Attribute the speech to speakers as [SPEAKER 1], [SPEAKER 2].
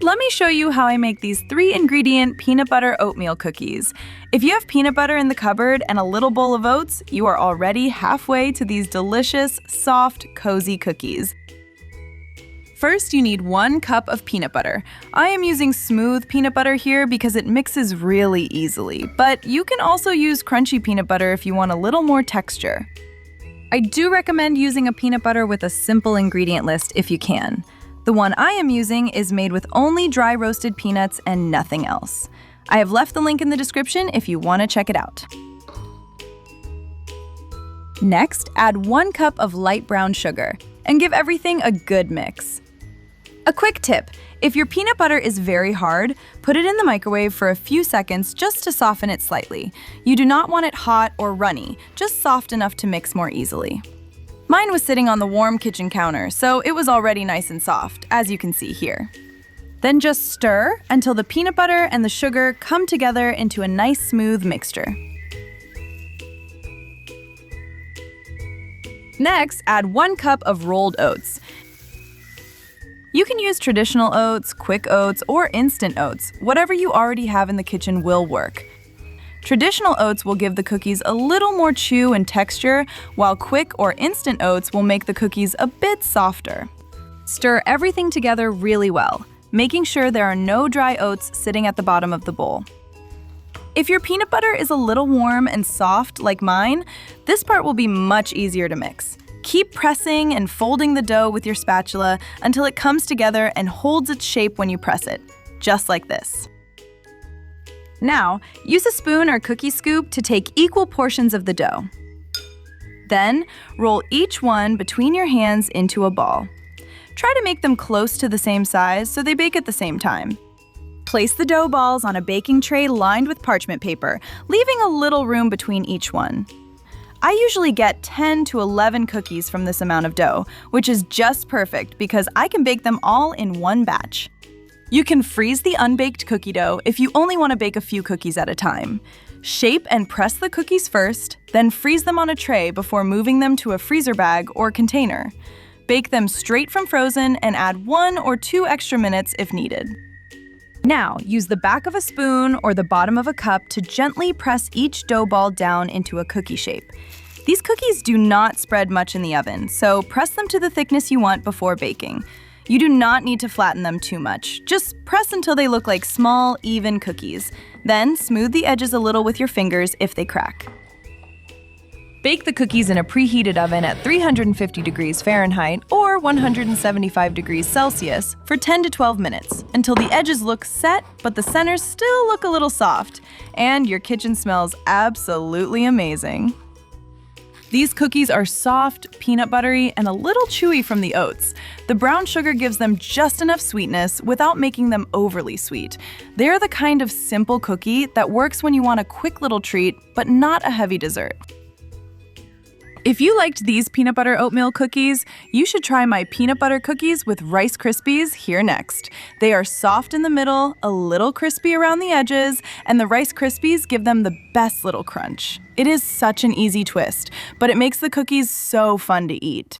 [SPEAKER 1] Let me show you how I make these 3-ingredient peanut butter oatmeal cookies. If you have peanut butter in the cupboard and a little bowl of oats, you are already halfway to these delicious, soft, cozy cookies. First, you need 1 cup of peanut butter. I am using smooth peanut butter here because it mixes really easily, but you can also use crunchy peanut butter if you want a little more texture. I do recommend using a peanut butter with a simple ingredient list if you can. The one I am using is made with only dry roasted peanuts and nothing else. I have left the link in the description if you want to check it out. Next, add 1 cup of light brown sugar and give everything a good mix. A quick tip, if your peanut butter is very hard, put it in the microwave for a few seconds just to soften it slightly. You do not want it hot or runny, just soft enough to mix more easily. Mine was sitting on the warm kitchen counter, so it was already nice and soft, as you can see here. Then just stir until the peanut butter and the sugar come together into a nice smooth mixture. Next, add 1 cup of rolled oats. You can use traditional oats, quick oats, or instant oats. Whatever you already have in the kitchen will work. Traditional oats will give the cookies a little more chew and texture, while quick or instant oats will make the cookies a bit softer. Stir everything together really well, making sure there are no dry oats sitting at the bottom of the bowl. If your peanut butter is a little warm and soft like mine, this part will be much easier to mix. Keep pressing and folding the dough with your spatula until it comes together and holds its shape when you press it, just like this. Now, use a spoon or cookie scoop to take equal portions of the dough. Then, roll each one between your hands into a ball. Try to make them close to the same size so they bake at the same time. Place the dough balls on a baking tray lined with parchment paper, leaving a little room between each one. I usually get 10 to 11 cookies from this amount of dough, which is just perfect because I can bake them all in one batch. You can freeze the unbaked cookie dough if you only want to bake a few cookies at a time. Shape and press the cookies first, then freeze them on a tray before moving them to a freezer bag or container. Bake them straight from frozen and add 1 or 2 extra minutes if needed. Now, use the back of a spoon or the bottom of a cup to gently press each dough ball down into a cookie shape. These cookies do not spread much in the oven, so press them to the thickness you want before baking. You do not need to flatten them too much. Just press until they look like small, even cookies. Then smooth the edges a little with your fingers if they crack. Bake the cookies in a preheated oven at 350 degrees Fahrenheit or 175 degrees Celsius for 10 to 12 minutes until the edges look set but the centers still look a little soft and your kitchen smells absolutely amazing. These cookies are soft, peanut buttery, and a little chewy from the oats. The brown sugar gives them just enough sweetness without making them overly sweet. They're the kind of simple cookie that works when you want a quick little treat, but not a heavy dessert. If you liked these peanut butter oatmeal cookies, you should try my peanut butter cookies with Rice Krispies here next. They are soft in the middle, a little crispy around the edges, and the Rice Krispies give them the best little crunch. It is such an easy twist, but it makes the cookies so fun to eat.